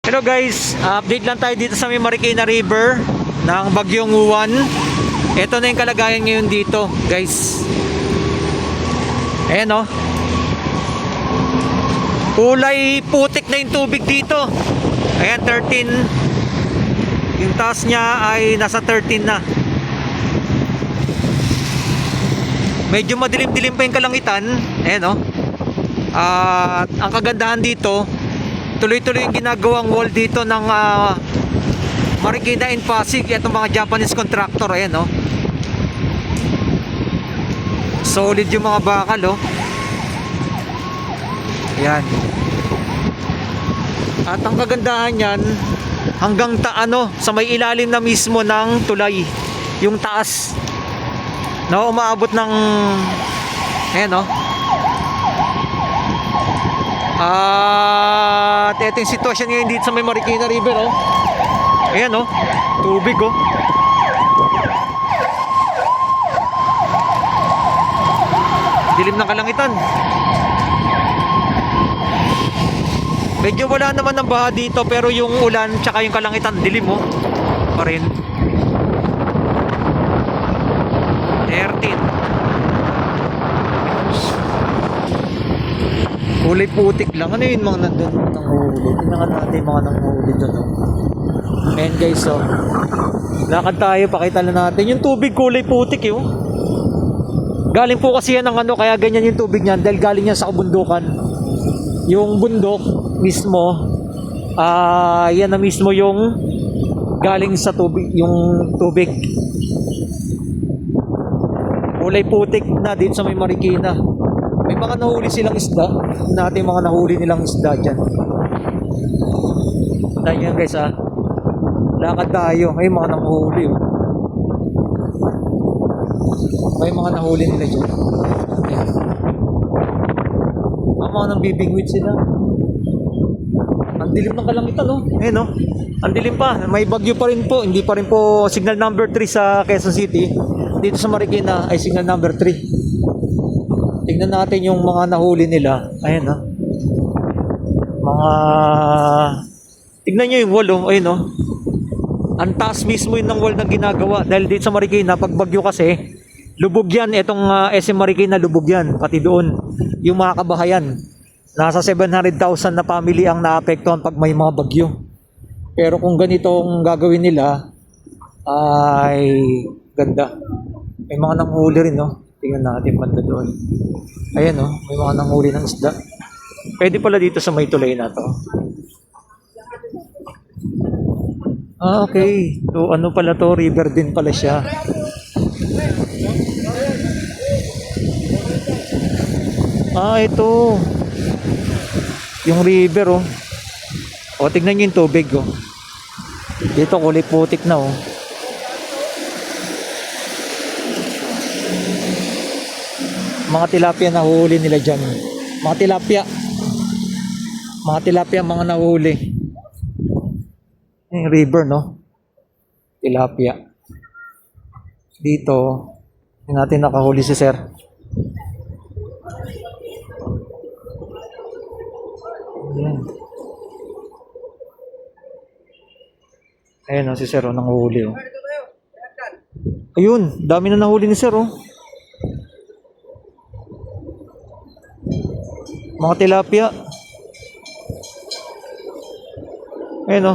Hello guys, update lang tayo dito sa may Marikina River ng Bagyong Uwan. Ito na yung kalagayan ngayon dito guys. Ayan o. Kulay putik na yung tubig dito. Ayan, 13. Yung taas niya ay nasa 13 na. Medyo madilim-dilim pa yung kalangitan. Ayan o. At ang kagandahan dito, tuloy-tuloy yung ginagawang wall dito ng Marikina and Pasig. Itong mga Japanese contractor. Ayan o. Solid yung mga bakal o. Ayan. At ang kagandahan yan, hanggang sa may ilalim na mismo ng tulay. Yung taas. No, umaabot ng ayan o. At ito yung sitwasyon ngayon dito sa may Marikina River oh. Ayan oh, tubig oh. Dilim ng kalangitan. Medyo wala naman ng baha dito, pero yung ulan tsaka yung kalangitan dilim oh pa rin. 13. Kulay putik lang. Ano yun mga nandun nanguhuli? Tingnan natin mga nanguhuli doon. Oh. Ayan guys, oh. Lakad tayo, pakita lang natin. Yung tubig kulay putik yun. Galing po kasi yan ng kaya ganyan yung tubig niyan dahil galing yan sa kabundukan. Yung bundok mismo, yan na mismo yung galing sa tubig, yung tubig. Kulay putik na dito sa may Marikina. May mga nahuli silang isda. Natin mga nahuli nilang isda dyan. Tayo yan guys ha. Lakad tayo. May mga nahuli oh. May mga nahuli nila dyan. Ayan. Mga nambibingwit sila. Ang dilim ng kalangitan oh. Ayan oh. Ang dilim pa. May bagyo pa rin po. Hindi pa rin po signal number 3 sa Quezon City. Dito sa Marikina ay signal number 3. Tingnan natin yung mga nahuli nila. Ayan ha. Mga tignan nyo yung wall oh. Ayun oh. Ang taas mismo yun ng wall na ginagawa. Dahil dito sa Marikina, pag bagyo kasi, lubog yan. Itong SM Marikina, lubog yan. Pati doon. Yung mga kabahayan. Nasa 700,000 na family ang naapektuhan pag may mga bagyo. Pero kung ganitong gagawin nila, ay ganda. May mga nanghuli rin no. Tingnan natin banda doon. Ayan oh, may mga nanghuli ng isda. Pwede pala dito sa may tulay na to. Okay. So ano pala to? River din pala siya. Ito. Yung river oh. O tingnan nyo yung tubig oh. Dito kulay putik na oh. Mga tilapia na huli nila dyan. Mga tilapia. Mga tilapia mga nahuli. Yung river no. Tilapia. Dito. Hindi natin nakahuli si sir. Ayan. Ayan o si sir o. Nanghuli o. Ayun. Dami na nahuli ni sir o. Mga tilapia. Ayan o.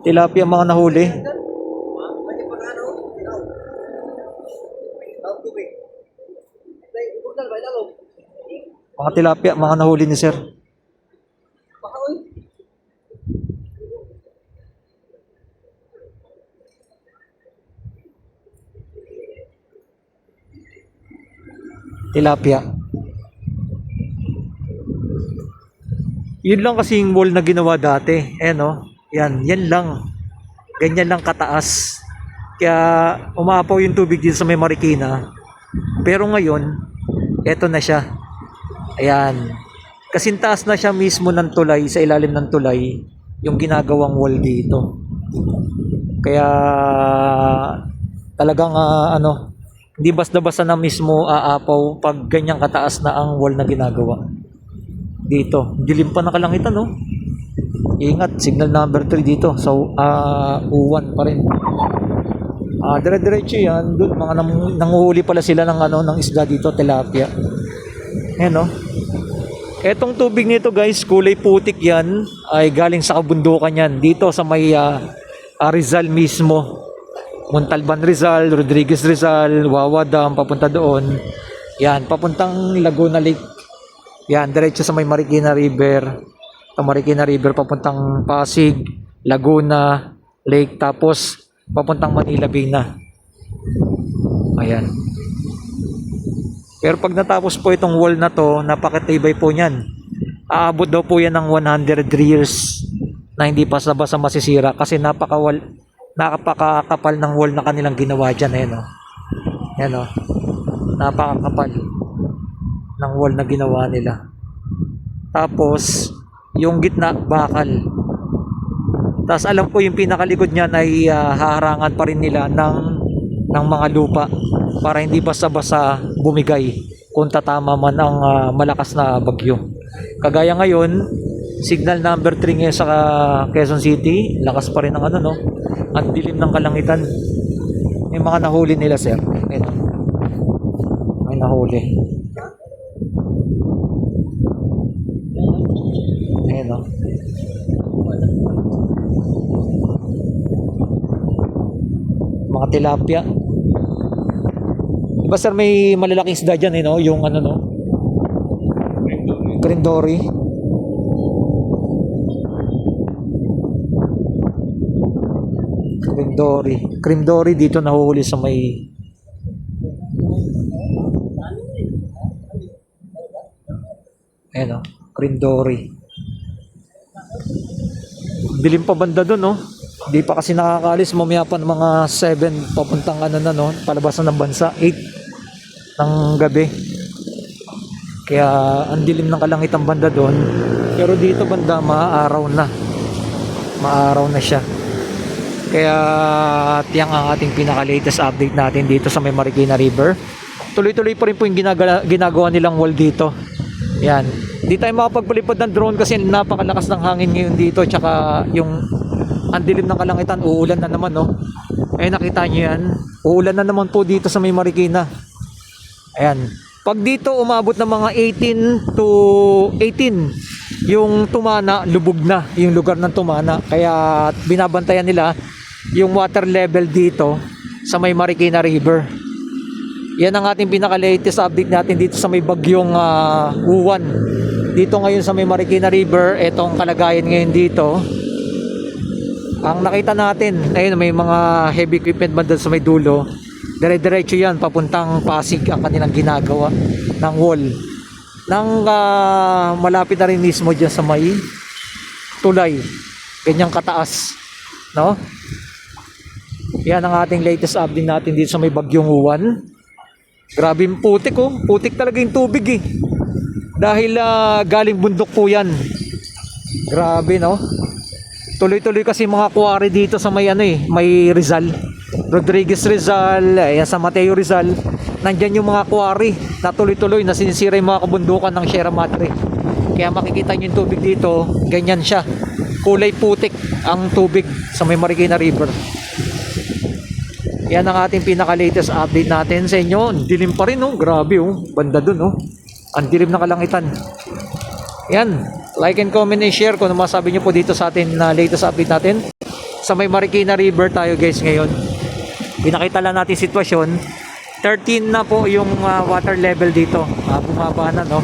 Tilapia mga nahuli. Mga tilapia mga nahuli ni sir. Tilapia. Yun lang kasi yung wall na ginawa dati. Ayan o. Yan lang. Ganyan lang kataas. Kaya umapaw yung tubig dito sa may Marikina. Pero ngayon, eto na siya. Ayan. Kasintaas na siya mismo ng tulay, sa ilalim ng tulay, yung ginagawang wall dito. Kaya talagang hindi basta-basta na mismo aapaw pag ganyang kataas na ang wall na ginagawa. Dito, dilim pa na kalangitan no. Ingat, signal number 3 dito. So, U1 pa rin. Dire-diretso yan. Doon, mga nanguhuli pala sila ng, ng isda dito, tilapia. Ayan, no? Etong tubig nito guys, kulay putik yan. Ay galing sa kabundukan yan. Dito sa may Rizal mismo. Montalban Rizal, Rodriguez Rizal, Wawa Dam, papunta doon. Yan, papuntang Laguna Lake. Yan, diretso sa may Marikina River. Sa Marikina River, papuntang Pasig, Laguna Lake, tapos papuntang Manila Bay na. Ayan. Pero pag natapos po itong wall na to, napakatibay po niyan. Aabot daw po yan ng 100 years na hindi pa basta masisira kasi napakakapal ng wall na kanilang ginawa dyan. Ayan, oh. Ayan, oh. Napakakapal ng wall na ginawa nila. Tapos, yung gitna, bakal. Tapos alam ko yung pinakalikod niyan ay haharangan pa rin nila ng mga lupa para hindi basta-basta bumigay kung tatama man ang malakas na bagyo. Kagaya ngayon, signal number 3 ngayon sa Quezon City, lakas pa rin ang no? Ang dilim ng kalangitan. May mga nahuli nila, sir. Ito. May nahuli. Ayan, no? Mga tilapia. Diba sir, may malalaking isda dyan, no? Yung no? Crindori. Crindori dito nahuhuli sa may ayan, no? Crindori. Dilim pa banda doon, no? Hindi pa kasi nakakaalis, mamaya pa ng mga 7 papuntang no, palabasan ng bansa, 8 ng gabi. Kaya ang dilim ng kalangitan banda doon. Pero dito banda maaraw na. Maaraw na siya. Kaya tiyang ang ating pinaka-latest update natin dito sa may Marikina River. Tuloy-tuloy pa rin po yung ginagawa nilang wall dito. Yan. Di tayo makapagpalipad ng drone kasi napakalakas ng hangin ngayon dito. Tsaka yung ang dilim ng kalangitan, uulan na naman, no? Eh, nakita nyo yan. Uulan na naman po dito sa may Marikina. Ayan. Pag dito umabot ng mga 18 to 18, yung Tumana, lubog na yung lugar ng Tumana. Kaya binabantayan nila yung water level dito sa may Marikina River. Yan ang ating pinaka-latest update natin dito sa may bagyong U1. Dito ngayon sa may Marikina River, etong kalagayan ngayon dito. Ang nakita natin, ayun, may mga heavy equipment banda sa may dulo. Dire-diretso yan, papuntang Pasig ang kanilang ginagawa ng wall. Nang malapit na rin mismo dyan sa may tulay. Ganyang kataas. No? Yan ang ating latest update natin dito sa may bagyong U1. Grabe yung putik, oh. Putik talaga yung tubig, eh. Dahil galing bundok po yan. Grabe, no? Tuloy-tuloy kasi mga quarry dito sa may may Rizal. Rodriguez Rizal, ayan sa Mateo Rizal. Nandyan yung mga quarry na tuloy-tuloy na sinisira yung mga kabundukan ng Sierra Madre. Kaya makikita nyo yung tubig dito, ganyan siya. Kulay putik ang tubig sa may Marikina River. Yan ang ating pinaka-latest update natin sa inyo. Dilim pa rin, oh. Grabe, oh. Banda dun, oh. Ang dilim na kalangitan. Yan. Like and comment and share kung ano masabi nyo po dito sa atin na latest update natin. Sa may Marikina River tayo guys ngayon. Pinakita lang natin sitwasyon. 13 na po yung water level dito. Bumaba na, no?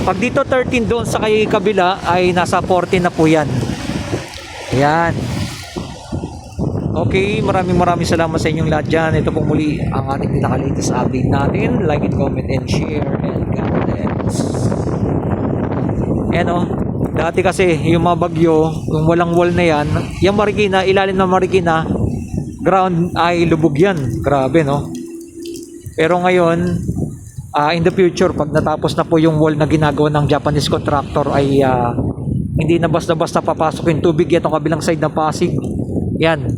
Pag dito 13 doon sa kay kabila ay nasa 14 na po yan. Ayan. Okay, maraming salamat sa inyong lahat dyan. Ito pong muli ang ating pinaka-latest update natin. Like and comment and share and God bless. Ayan, oh. Dati kasi yung mga bagyo, yung walang wall na yan, yung Marikina, ilalim ng Marikina, ground ay lubog yan. Grabe, no? Pero ngayon, in the future, pag natapos na po yung wall na ginagawa ng Japanese contractor ay hindi na basta-basta papasok yung tubig itong kabilang side ng Pasig. Yan.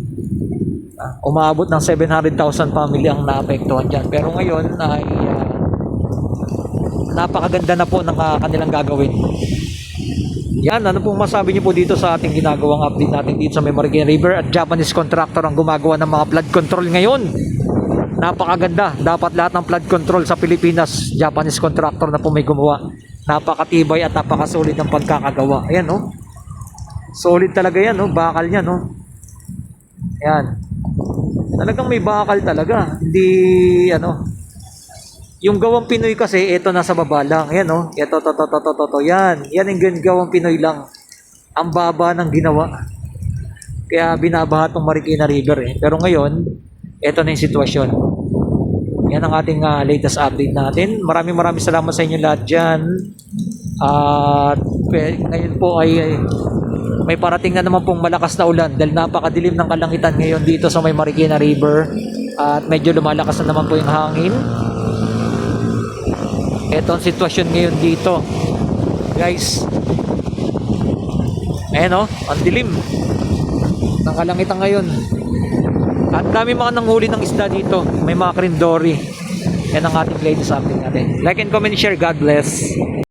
Umaabot ng 700,000 family ang naapektuhan dyan. Pero ngayon ay napakaganda na po ng kanilang gagawin. Yan, ano pong masabi niyo po dito sa ating ginagawang update natin dito sa may Marikina River at Japanese contractor ang gumagawa ng mga flood control ngayon. Napakaganda. Dapat lahat ng flood control sa Pilipinas, Japanese contractor na po may gumawa. Napakatibay at napakasulit ng pagkakagawa. Ayan, no? Solid talaga yan, no? Bakal niya, no? Ayan. Talagang may bakal talaga. Hindi, ano. Yung gawang Pinoy kasi, ito nasa baba lang. Ayan, no? Ito, to. Yan. Yan yung gawang Pinoy lang. Ang baba ng ginawa. Kaya binabaha itong Marikina River, eh. Pero ngayon, ito na yung sitwasyon. Yan ang ating latest update natin. Maraming salamat sa inyo lahat dyan. At ngayon po ay may parating na naman pong malakas na ulan dahil napakadilim ng kalangitan ngayon dito sa may Marikina River. At medyo lumalakas na naman po yung hangin. Ito ang sitwasyon ngayon dito. Guys. Ayan, oh, ang dilim ng kalangitan ngayon. At dami mga nanghuli ng isda dito. May mga krindori. Yan ang ating latest update natin. Like and comment, share. God bless.